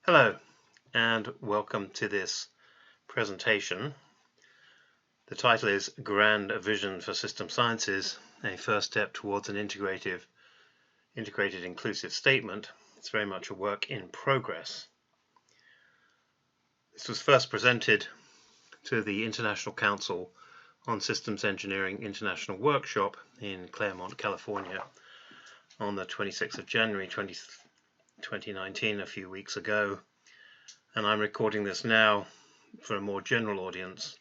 Hello and welcome to this presentation. The title is Grand Vision for System Sciences, a first step towards an integrated inclusive statement. It's very much a work in progress. This was first presented to the International Council on Systems Engineering International Workshop in Claremont, California on the 26th of January 2019, a few weeks ago. And I'm recording this now for a more general audience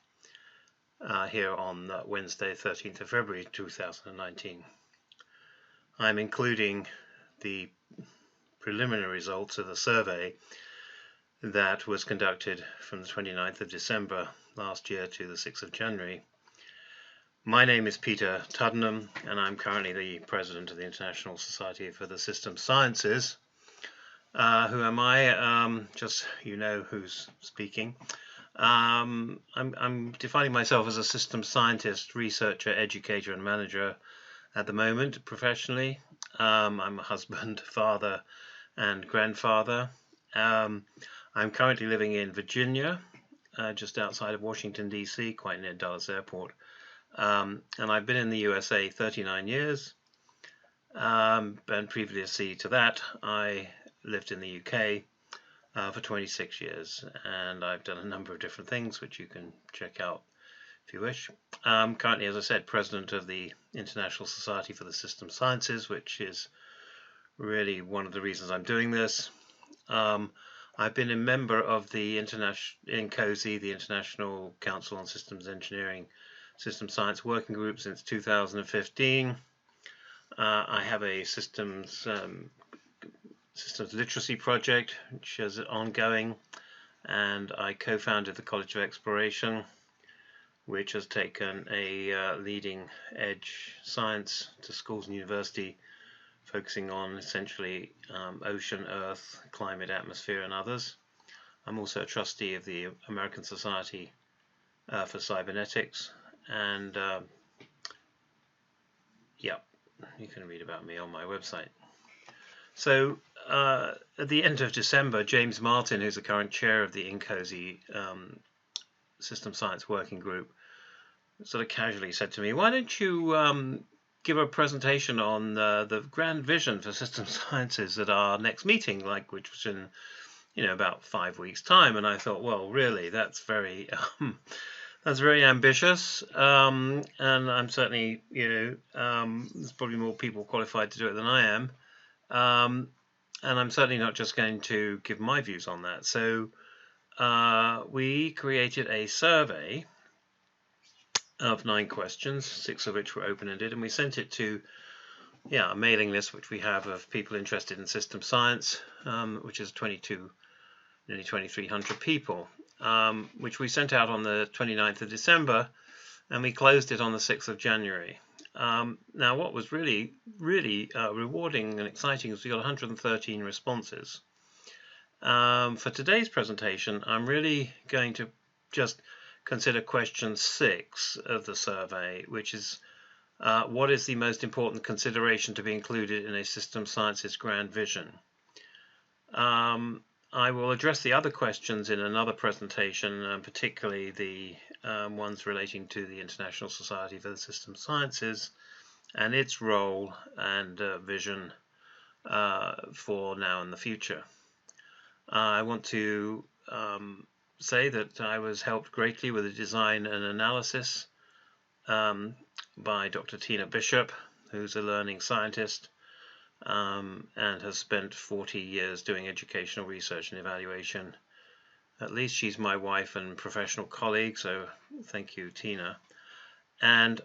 here on Wednesday, 13th of February 2019. I'm including the preliminary results of the survey that was conducted from the 29th of December last year to the 6th of January. My name is Peter Tuddenham, and I'm currently the president of the International Society for the System Sciences. Who am I? Just you know who's speaking. I'm defining myself as a systems scientist, researcher, educator, and manager at the moment professionally. I'm a husband, father, and grandfather. I'm currently living in Virginia, just outside of Washington, D.C., quite near Dulles Airport. And I've been in the USA 39 years. And previously to that, I lived in the UK for 26 years, and I've done a number of different things which you can check out if you wish. Currently, as I said, president of the International Society for the System Sciences, which is really one of the reasons I'm doing this. I've been a member of the INCOSI, the International Council on Systems Engineering System Science Working Group, since 2015. I have a systems literacy project which is ongoing, and I co-founded the College of Exploration, which has taken a leading edge science to schools and university, focusing on essentially ocean, earth, climate, atmosphere, and others. I'm also a trustee of the American Society for Cybernetics, and yeah, you can read about me on my website. So at the end of December, James Martin, who's the current chair of the INCOSI System Science Working Group, sort of casually said to me, "Why don't you give a presentation on the grand vision for system sciences at our next meeting, which was in about 5 weeks' time?" And I thought, well, really, that's very ambitious, and I'm certainly, there's probably more people qualified to do it than I am. And I'm certainly not just going to give my views on that. So we created a survey of 9 questions, 6 of which were open-ended, and we sent it to a mailing list which we have of people interested in system science, which is nearly 2,300 people, which we sent out on the 29th of December, and we closed it on the 6th of January. Now, what was really rewarding and exciting is we got 113 responses. For today's presentation, I'm really going to just consider question 6 of the survey, which is what is the most important consideration to be included in a system sciences grand vision? I will address the other questions in another presentation, particularly the ones relating to the International Society for the System Sciences and its role and vision for now and the future. I want to say that I was helped greatly with the design and analysis by Dr. Tina Bishop, who's a learning scientist and has spent 40 years doing educational research and evaluation. At least she's my wife and professional colleague, so thank you, Tina. And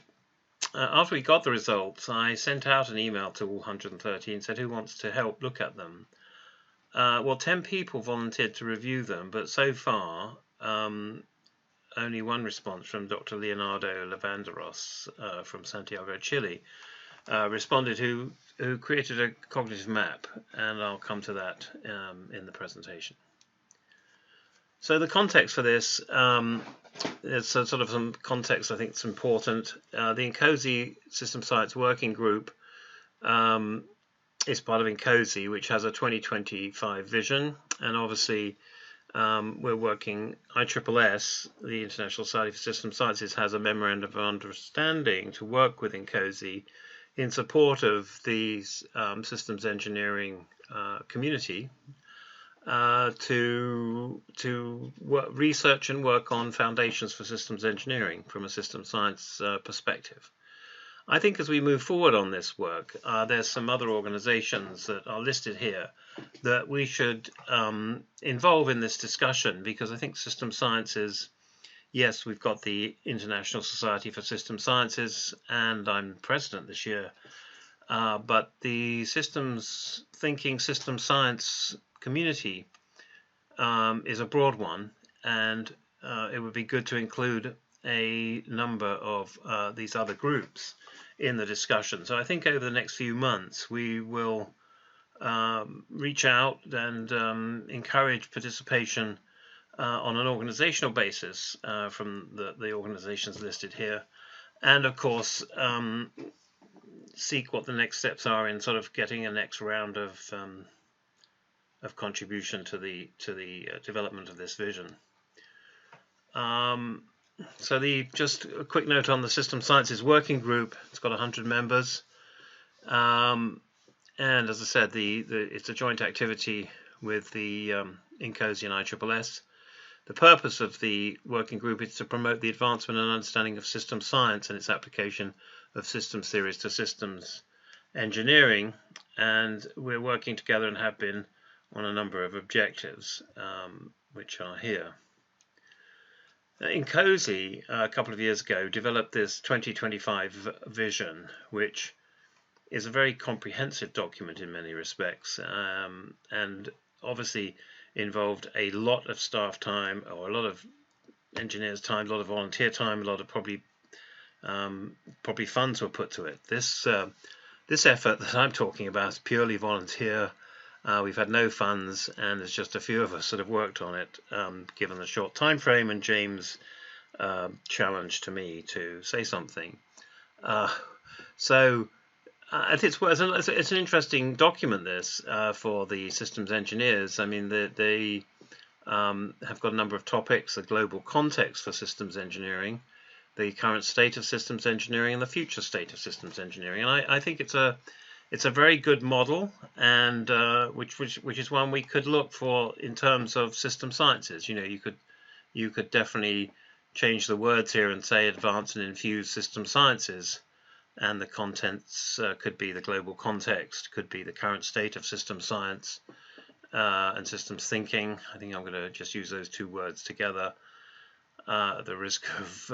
after we got the results, I sent out an email to all 113 and said, who wants to help look at them? Well, 10 people volunteered to review them, but so far only one response from Dr. Leonardo Lavanderos from Santiago, Chile, responded, who created a cognitive map, and I'll come to that in the presentation. So the context for this, there's sort of some context I think is important. The INCOSI System Science Working Group is part of INCOSI, which has a 2025 vision, and obviously we're working. ISSS, the International Society for System Sciences, has a memorandum of understanding to work with INCOSI in support of the systems engineering community to research and work on foundations for systems engineering from a system science perspective. I think as we move forward on this work, there's some other organizations that are listed here that we should involve in this discussion, because I think system sciences, yes, we've got the International Society for System Sciences, and I'm president this year, but the systems thinking, system science community is a broad one, and it would be good to include a number of these other groups in the discussion. So I think over the next few months we will reach out and encourage participation on an organizational basis from the organizations listed here, and of course seek what the next steps are in sort of getting a next round of contribution to the development of this vision. So just a quick note on the System Sciences Working Group. It's got 100 members, and as I said, it's a joint activity with the INCOSI and ISSS. The purpose of the working group is to promote the advancement and understanding of system science and its application of systems theories to systems engineering, and we're working together and have been on a number of objectives, which are here. INCOSI, a couple of years ago, developed this 2025 vision, which is a very comprehensive document in many respects, and obviously involved a lot of staff time, or a lot of engineers' time, a lot of volunteer time, a lot of probably funds were put to it. This effort that I'm talking about is purely volunteer. We've had no funds, and there's just a few of us that have worked on it, given the short time frame and James' challenge to me to say something. So it's an interesting document, this, for the systems engineers. I mean, they have got a number of topics: the global context for systems engineering, the current state of systems engineering, and the future state of systems engineering. And I think it's a very good model, and which is one we could look for in terms of system sciences. You know, you could definitely change the words here and say advance and infuse system sciences, and the contents could be the global context, could be the current state of system science and systems thinking. I think I'm going to just use those two words together, at the risk of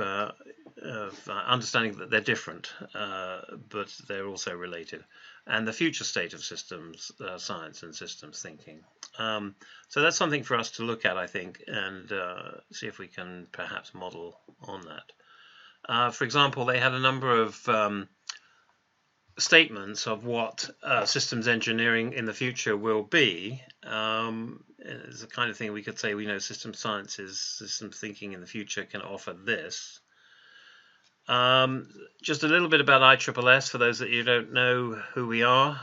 understanding that they're different, but they're also related, and the future state of systems science and systems thinking. So that's something for us to look at, I think, and see if we can perhaps model on that. For example, they had a number of statements of what systems engineering in the future will be. It's the kind of thing we could say, we know system sciences, systems thinking in the future can offer this. Just a little bit about ISSS, for those that you don't know who we are.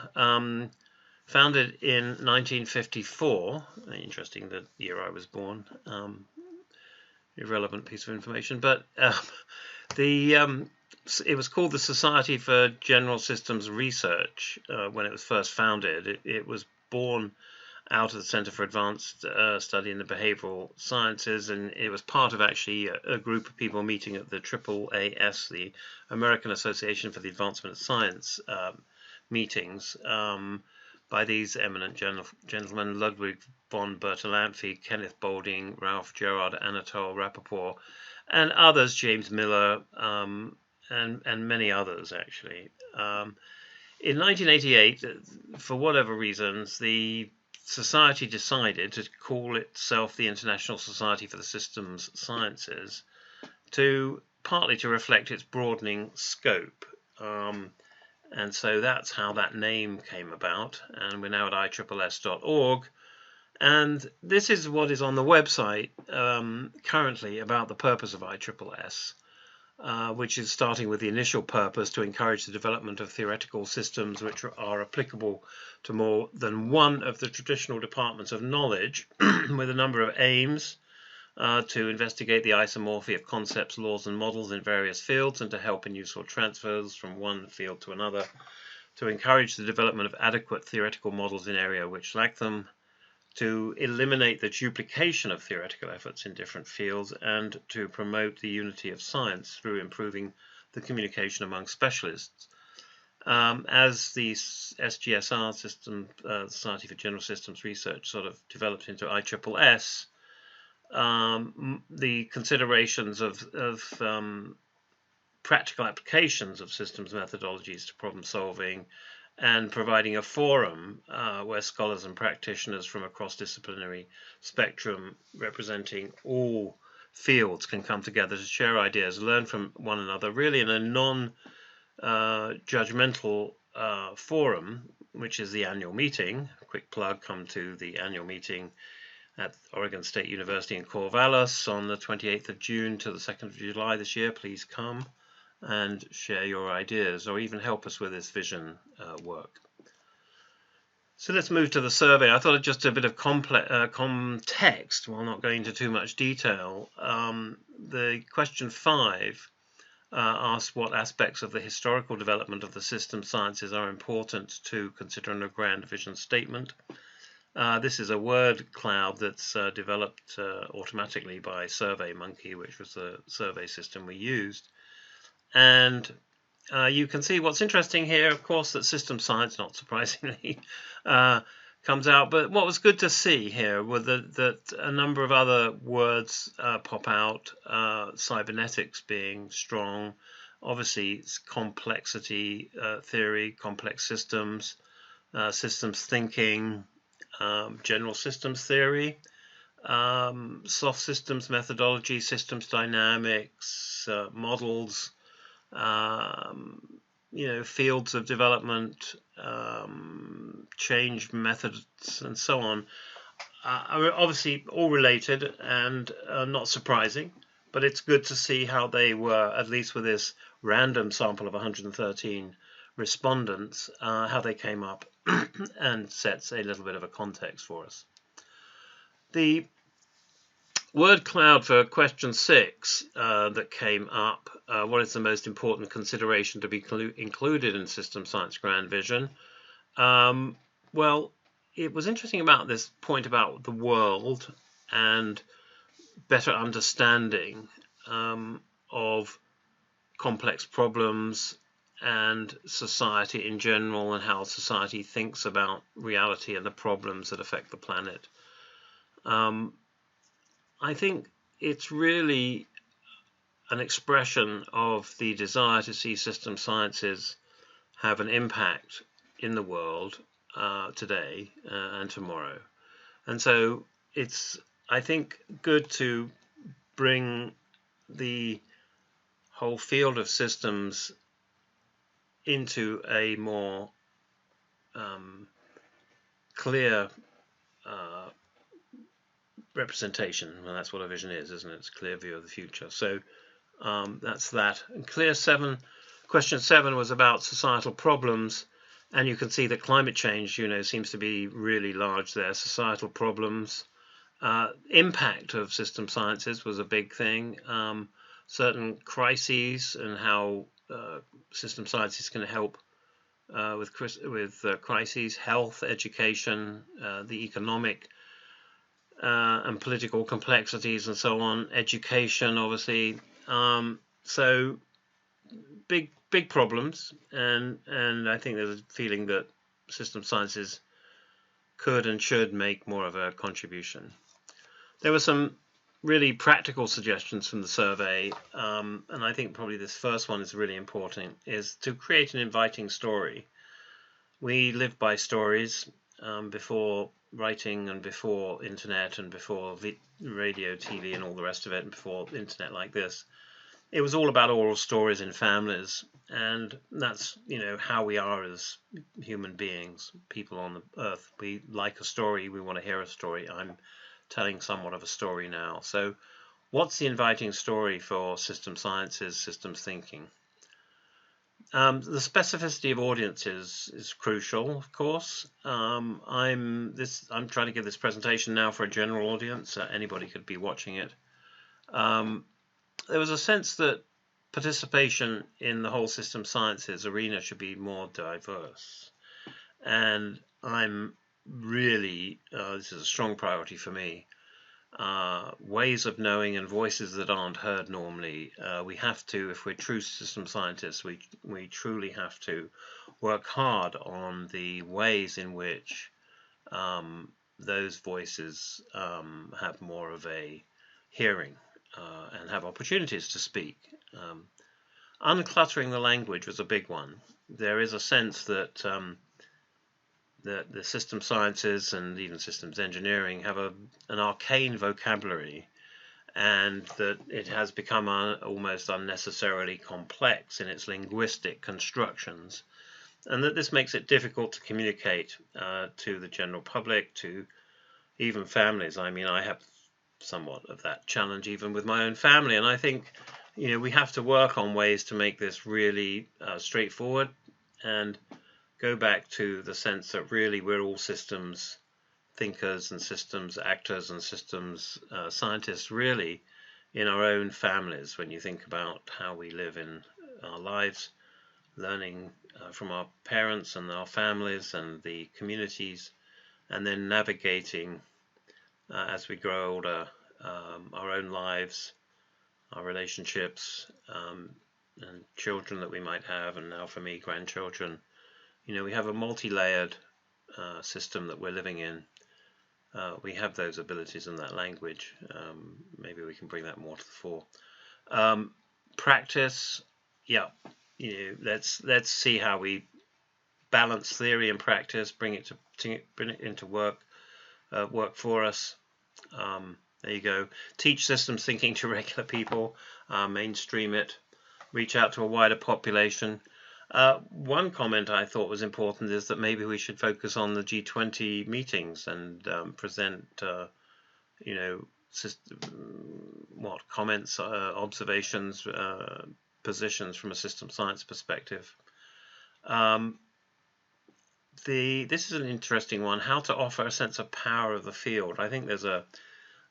Founded in 1954, interesting, the year I was born, irrelevant piece of information, but it was called the Society for General Systems Research when it was first founded. It was born out of the Center for Advanced Study in the Behavioral Sciences, and it was part of actually a group of people meeting at the AAAS, the American Association for the Advancement of Science meetings, by these eminent gentlemen: Ludwig von Bertalanffy, Kenneth Boulding, Ralph Gerard, Anatole Rappaport, and others, James Miller, and many others, actually. In 1988, for whatever reasons, the Society decided to call itself the International Society for the Systems Sciences, partly to reflect its broadening scope. And so that's how that name came about, and we're now at ISSS.org. And this is what is on the website currently about the purpose of ISSS. which is starting with the initial purpose to encourage the development of theoretical systems which are applicable to more than one of the traditional departments of knowledge, with a number of aims to investigate the isomorphy of concepts, laws, and models in various fields, and to help in useful transfers from one field to another, to encourage the development of adequate theoretical models in areas which lack them, to eliminate the duplication of theoretical efforts in different fields, and to promote the unity of science through improving the communication among specialists. As the SGSR system, Society for General Systems Research, sort of developed into ISSS, the considerations of practical applications of systems methodologies to problem solving, and providing a forum where scholars and practitioners from a cross-disciplinary spectrum representing all fields can come together to share ideas, learn from one another, really in a non-judgmental forum, which is the annual meeting. A quick plug, come to the annual meeting at Oregon State University in Corvallis on the 28th of June to the 2nd of July this year. Please come and share your ideas, or even help us with this vision work. So let's move to the survey. I thought just a bit of context, while not going into too much detail. The question 5 asks what aspects of the historical development of the system sciences are important to consider in a grand vision statement. This is a word cloud that's developed automatically by SurveyMonkey, which was the survey system we used. And you can see what's interesting here, of course, that system science, not surprisingly, comes out. But what was good to see here were that a number of other words pop out, cybernetics being strong, obviously complexity theory, complex systems, systems thinking, general systems theory, soft systems methodology, systems dynamics, models, fields of development, change methods, and so on, are obviously all related and not surprising, but it's good to see how they were, at least with this random sample of 113 respondents, how they came up and sets a little bit of a context for us. The word cloud for question 6 that came up, what is the most important consideration to be included in system science grand vision? Well, it was interesting about this point about the world and better understanding of complex problems and society in general, and how society thinks about reality and the problems that affect the planet. I think it's really an expression of the desire to see system sciences have an impact in the world today and tomorrow. And so it's, I think, good to bring the whole field of systems into a more clear representation. Well, that's what a vision is, isn't it? It's a clear view of the future. So that's that. And question 7 was about societal problems, and you can see that climate change, seems to be really large there. Societal problems, impact of system sciences was a big thing. Certain crises and how system sciences can help with crises, health, education, the economic and political complexities and so on, education, obviously. So big problems, and I think there's a feeling that system sciences could and should make more of a contribution. There were some really practical suggestions from the survey, and I think probably this first one is really important, is to create an inviting story. We live by stories. Before writing and before internet and before radio, TV and all the rest of it, and before internet like this, it was all about oral stories in families, and that's how we are as human beings, people on the earth. We like a story, we want to hear a story. I'm telling somewhat of a story now. So What's the inviting story for system sciences, systems thinking? The specificity of audiences is crucial, of course. I'm trying to give this presentation now for a general audience. Anybody could be watching it. There was a sense that participation in the whole system sciences arena should be more diverse, and I'm really this is a strong priority for me. Ways of knowing and voices that aren't heard normally. We have to, if we're true system scientists, we truly have to work hard on the ways in which those voices have more of a hearing and have opportunities to speak. Uncluttering the language was a big one. There is a sense that the system sciences and even systems engineering have an arcane vocabulary, and that it has become almost unnecessarily complex in its linguistic constructions, and that this makes it difficult to communicate to the general public, to even families. I mean, I have somewhat of that challenge even with my own family, and I think we have to work on ways to make this really straightforward and go back to the sense that really we're all systems thinkers and systems actors and systems scientists, really, in our own families. When you think about how we live in our lives, learning from our parents and our families and the communities, and then navigating as we grow older our own lives, our relationships, and children that we might have, and now for me, grandchildren. We have a multi-layered system that we're living in. We have those abilities in that language. Maybe we can bring that more to the fore. Practice, yeah. Let's see how we balance theory and practice, bring it into work for us. There you go. Teach systems thinking to regular people. Mainstream it. Reach out to a wider population. One comment I thought was important is that maybe we should focus on the G20 meetings and present, comments, observations, positions from a system science perspective. This is an interesting one, how to offer a sense of power of the field. I think there's a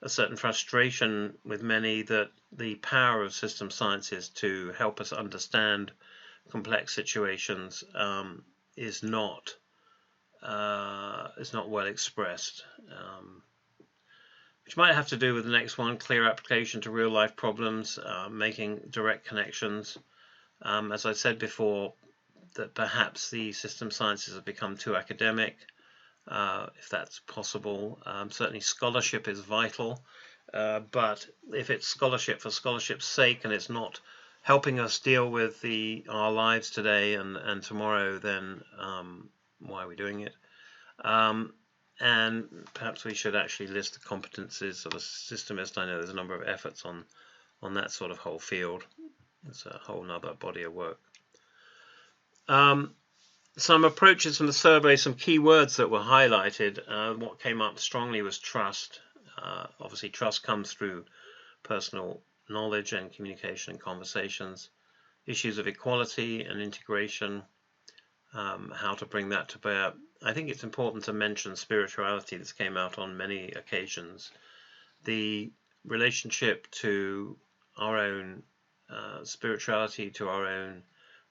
certain frustration with many that the power of system sciences to help us understand complex situations is not well expressed, which might have to do with the next one: clear application to real life problems, making direct connections. As I said before, that perhaps the system sciences have become too academic, if that's possible. Certainly scholarship is vital, but if it's scholarship for scholarship's sake and it's not helping us deal with our lives today and tomorrow, then why are we doing it? And perhaps we should actually list the competencies of a systemist. I know there's a number of efforts on that sort of whole field. It's a whole other body of work. Some approaches from the survey, some key words that were highlighted. What came up strongly was trust. Obviously, trust comes through personal knowledge and communication and conversations. Issues of equality and integration, how to bring that to bear. I think it's important to mention spirituality. This came out on many occasions. The relationship to our own spirituality, to our own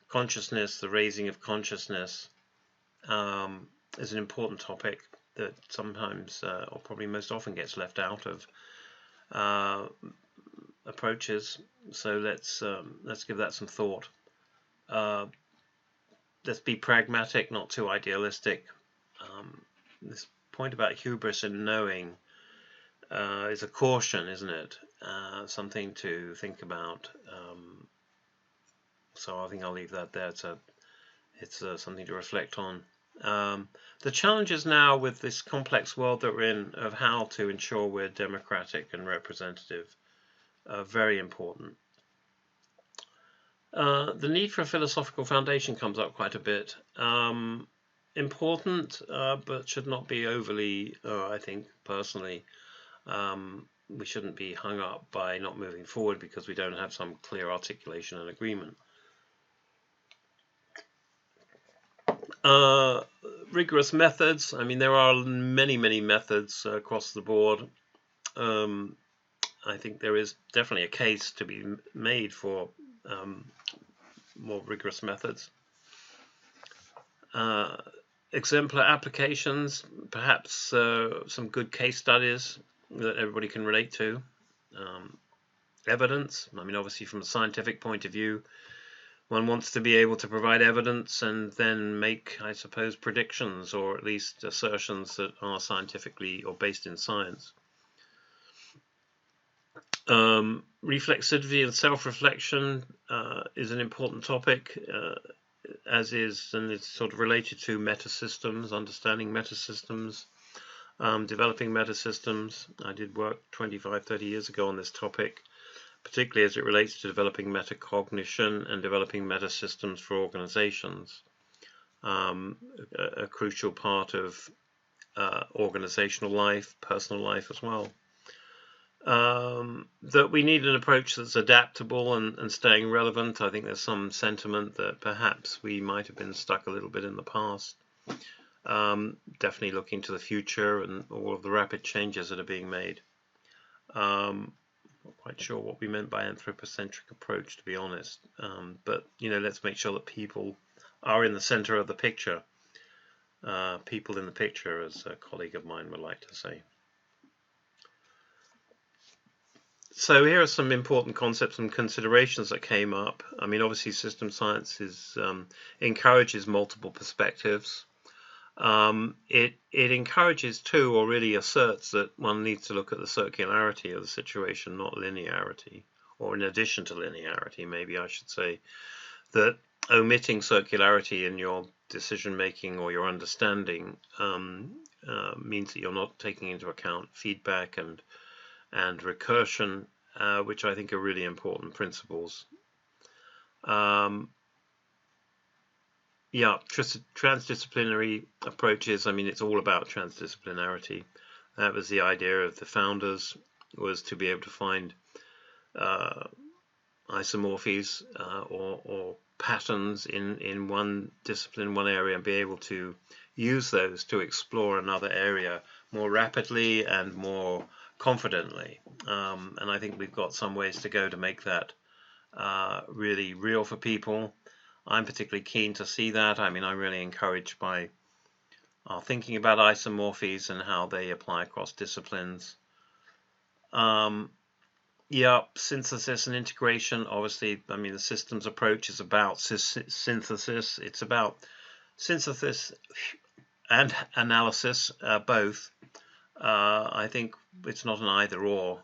consciousness, the raising of consciousness, is an important topic that sometimes, or probably most often, gets left out of approaches. So let's give that some thought. Let's be pragmatic, not too idealistic. This point about hubris and knowing is a caution, isn't it? Something to think about. So I think I'll leave that there. It's something to reflect on. The challenges now with this complex world that we're in of how to ensure we're democratic and representative are very important. The need for a philosophical foundation comes up quite a bit. Important, but should not be overly, I think, personally, we shouldn't be hung up by not moving forward because we don't have some clear articulation and agreement. Rigorous methods. I mean, there are many methods across the board. I think there is definitely a case to be made for more rigorous methods. Exemplar applications, perhaps some good case studies that everybody can relate to. Evidence, I mean, obviously from a scientific point of view, one wants to be able to provide evidence and then make, I suppose, predictions or at least assertions that are scientifically or based in science. Reflexivity and self-reflection is an important topic, as is, and it's sort of related to metasystems, understanding metasystems, developing metasystems. I did work 25-30 years ago on this topic, particularly as it relates to developing metacognition and developing metasystems for organizations. A crucial part of organizational life, personal life as well. That we need an approach that's adaptable and staying relevant. I think there's some sentiment that perhaps we might have been stuck a little bit in the past. Definitely looking to the future and all of the rapid changes that are being made. Not quite sure what we meant by anthropocentric approach, to be honest. But let's make sure that people are in the center of the picture. People in the picture, as a colleague of mine would like to say. So here are some important concepts and considerations that came up. I mean, obviously, system science encourages multiple perspectives. It encourages too, or really asserts, that one needs to look at the circularity of the situation, not linearity, or in addition to linearity, maybe I should say, that omitting circularity in your decision making or your understanding means that you're not taking into account feedback and recursion, which I think are really important principles. Transdisciplinary approaches. I mean, it's all about transdisciplinarity. That was the idea of the founders, was to be able to find isomorphies or patterns in one discipline, one area, and be able to use those to explore another area more rapidly and more confidently. And I think we've got some ways to go to make that really real for people. I'm particularly keen to see that. I mean, I'm really encouraged by our thinking about isomorphies and how they apply across disciplines. Synthesis and integration. Obviously, I mean, the systems approach is about synthesis. It's about synthesis and analysis, both. I think it's not an either or.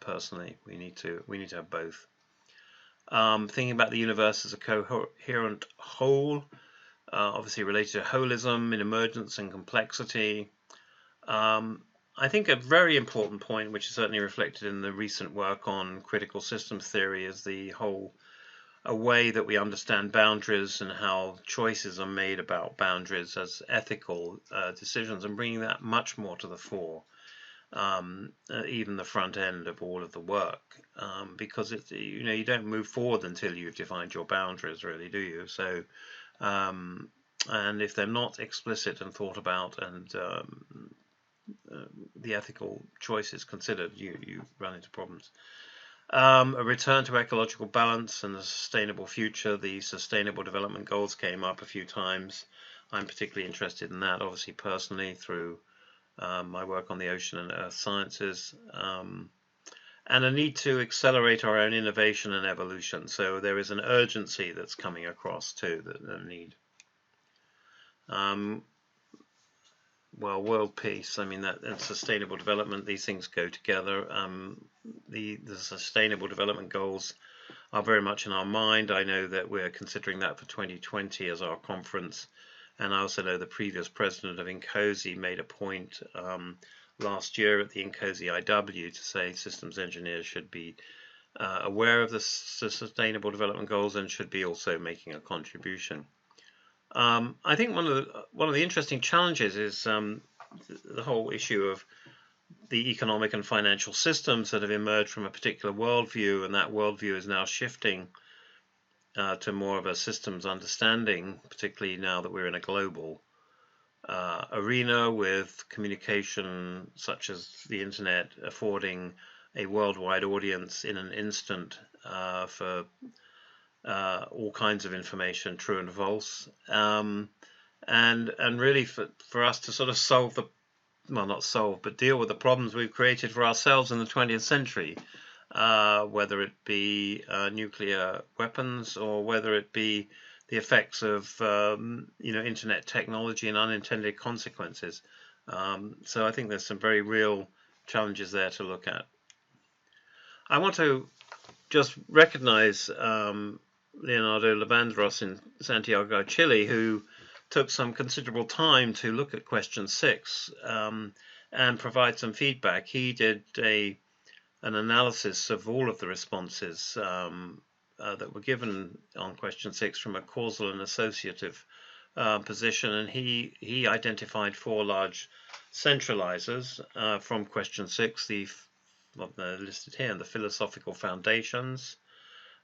Personally, we need to have both. Thinking about the universe as a coherent whole, obviously related to holism in emergence and complexity. I think a very important point, which is certainly reflected in the recent work on critical systems theory, is a way that we understand boundaries and how choices are made about boundaries as ethical decisions, and bringing that much more to the fore. Even the front end of all of the work, because it's, you don't move forward until you've defined your boundaries, really, do you? So, and if they're not explicit and thought about, and the ethical choices considered, you run into problems. A return to ecological balance and a sustainable future. The Sustainable Development Goals came up a few times. I'm particularly interested in that, obviously, personally, through my work on the ocean and earth sciences, and a need to accelerate our own innovation and evolution. So there is an urgency that's coming across too, that need. Well, world peace, I mean, that and sustainable development, these things go together. The Sustainable Development Goals are very much in our mind. I know that we're considering that for 2020 as our conference. And I also know the previous president of INCOSE made a point last year at the INCOSE IW to say systems engineers should be aware of the Sustainable Development Goals and should be also making a contribution. I think one of the interesting challenges is the whole issue of the economic and financial systems that have emerged from a particular worldview, and that worldview is now shifting to more of a systems understanding, particularly now that we're in a global arena with communication such as the internet affording a worldwide audience in an instant for all kinds of information, true and false, and really for us to sort of solve the, well, not solve, but deal with the problems we've created for ourselves in the 20th century, whether it be nuclear weapons or whether it be the effects of internet technology and unintended consequences. So I think there's some very real challenges there to look at. I want to just recognize Leonardo Lavandros in Santiago, Chile, who took some considerable time to look at question 6 and provide some feedback. He did an analysis of all of the responses that were given on question 6 from a causal and associative position, and he identified 4 large centralizers from question 6, what they're listed here, the philosophical foundations,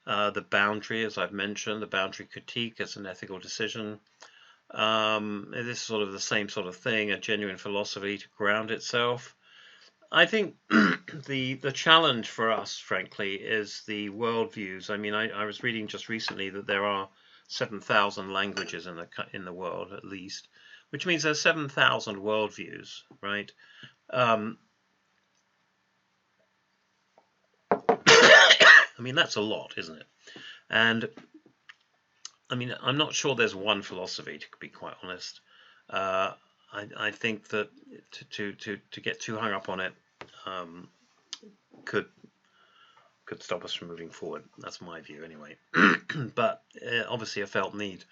the boundary, as I've mentioned, the boundary critique as an ethical decision. This is sort of the same sort of thing, a genuine philosophy to ground itself. I think the challenge for us, frankly, is the worldviews. I mean, I was reading just recently that there are 7,000 languages in the world, at least, which means there's 7,000 worldviews, right? I mean, that's a lot, isn't it? And I mean, I'm not sure there's one philosophy, to be quite honest. I think that to get too hung up on it could stop us from moving forward. That's my view, anyway. But obviously, a felt need.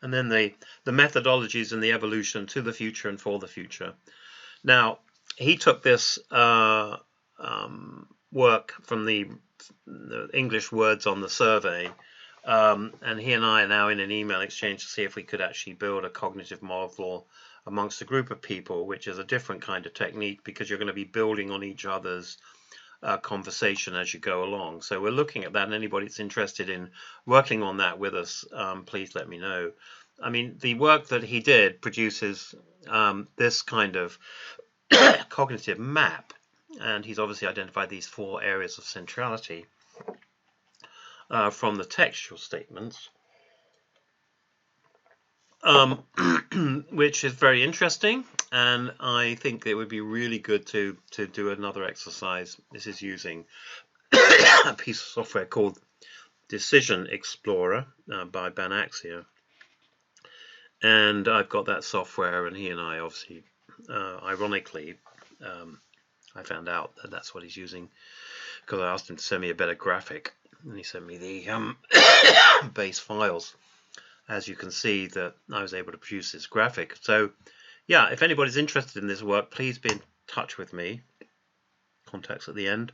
And then the methodologies and the evolution to the future and for the future. Now, he took this work from the English words on the survey, and he and I are now in an email exchange to see if we could actually build a cognitive model amongst a group of people, which is a different kind of technique because you're going to be building on each other's conversation as you go along. So we're looking at that, and anybody that's interested in working on that with us, please let me know. I mean, the work that he did produces this kind of cognitive map, and he's obviously identified these 4 areas of centrality from the textual statements, which is very interesting, and I think it would be really good to do another exercise. This is using a piece of software called Decision Explorer by Banaxia, and I've got that software, and he and I obviously, ironically, I found out that that's what he's using because I asked him to send me a better graphic, and he sent me the base files. As you can see, that I was able to produce this graphic. So yeah, if anybody's interested in this work, please be in touch with me. Contacts at the end.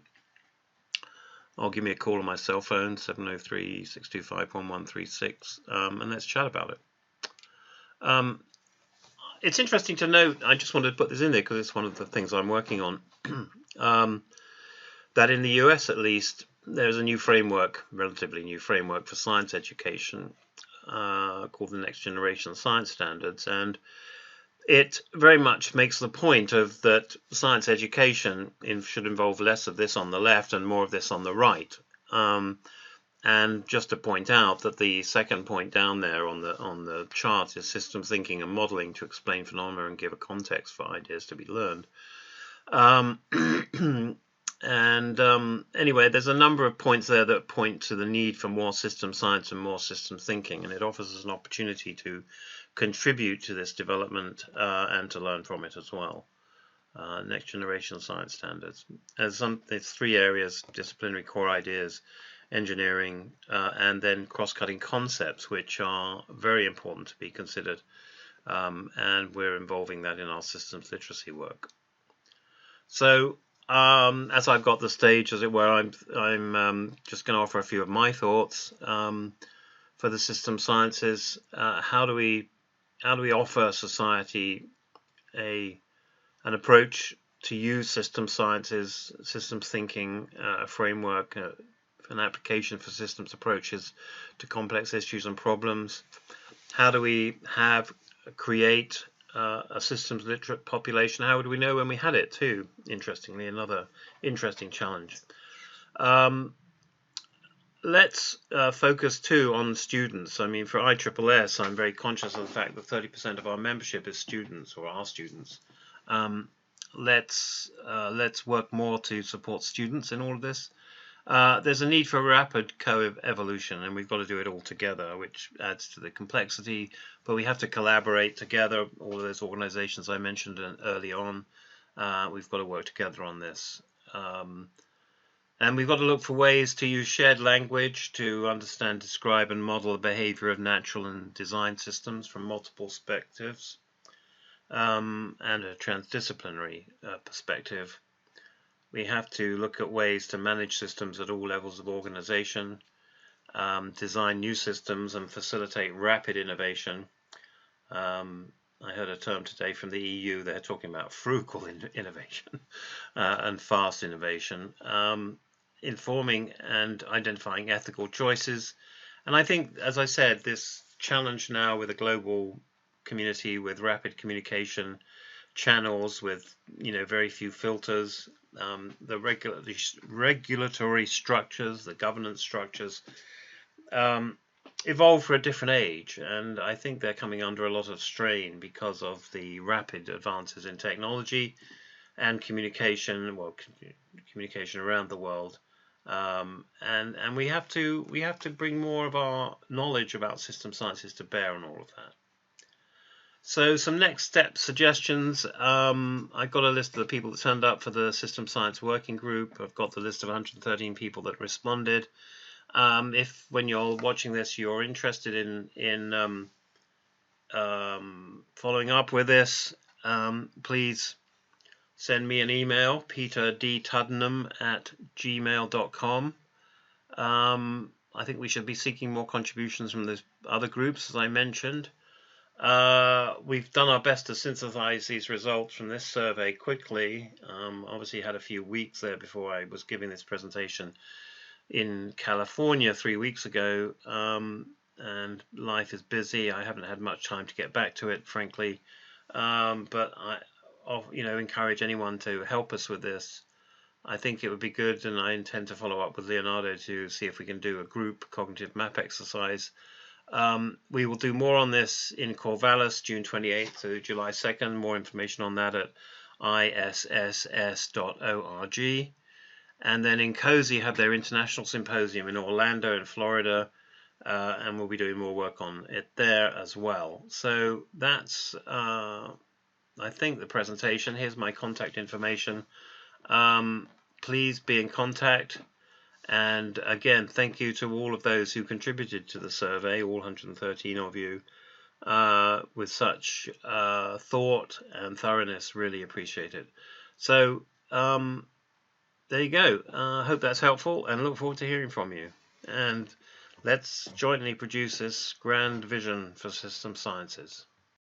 Or give me a call on my cell phone, 703-625-1136, and let's chat about it. It's interesting to note, I just wanted to put this in there because it's one of the things I'm working on, that in the US at least, there's a new framework, relatively new framework for science education called the Next Generation Science Standards, and it very much makes the point of that science education should involve less of this on the left and more of this on the right. And just to point out that the second point down there on the chart is systems thinking and modeling to explain phenomena and give a context for ideas to be learned. Anyway, there's a number of points there that point to the need for more system science and more systems thinking, and it offers us an opportunity to contribute to this development and to learn from it as well. Next Generation Science Standards. There's 3 areas: disciplinary core ideas, engineering, and then cross-cutting concepts, which are very important to be considered, and we're involving that in our systems literacy work. So as I've got the stage, as it were, I'm just going to offer a few of my thoughts for the system sciences. How do we offer society a an approach to use system sciences, systems thinking, framework, an application for systems approaches to complex issues and problems. How do we create a systems literate population? How would we know when we had it too? Interestingly, another interesting challenge. Let's focus too on students. I mean, for ISSS, I'm very conscious of the fact that 30% of our membership is students or are students. Let's work more to support students in all of this. There's a need for rapid co-evolution, and we've got to do it all together, which adds to the complexity, but we have to collaborate together. All of those organizations I mentioned early on, we've got to work together on this. And we've got to look for ways to use shared language to understand, describe, and model the behavior of natural and design systems from multiple perspectives, and a transdisciplinary perspective. We have to look at ways to manage systems at all levels of organization, design new systems, and facilitate rapid innovation. I heard a term today from the EU. They're talking about frugal innovation and fast innovation, informing and identifying ethical choices. And I think, as I said, this challenge now with a global community, with rapid communication channels, with very few filters, the regulatory structures, the governance structures, evolved for a different age, and I think they're coming under a lot of strain because of the rapid advances in technology and communication, communication around the world, and we have to bring more of our knowledge about system sciences to bear on all of that. So some next step suggestions. I've got a list of the people that turned up for the System Science Working Group. I've got the list of 113 people that responded. If when you're watching this you're interested in following up with this, please send me an email, peterdtuddenham@gmail.com. I think we should be seeking more contributions from the other groups, as I mentioned. We've done our best to synthesize these results from this survey quickly. Obviously had a few weeks there before I was giving this presentation in California 3 weeks ago, and life is busy. I haven't had much time to get back to it, frankly, but I encourage anyone to help us with this. I think it would be good, and I intend to follow up with Leonardo to see if we can do a group cognitive map exercise. We will do more on this in Corvallis, June 28th to July 2nd. More information on that at isss.org. And then in COSI have their international symposium in Orlando in Florida, and we'll be doing more work on it there as well. So that's, I think, the presentation. Here's my contact information. Please be in contact. And again, thank you to all of those who contributed to the survey, all 113 of you, with such thought and thoroughness. Really appreciate it. So there you go. Hope that's helpful, and look forward to hearing from you. And let's jointly produce this grand vision for system sciences.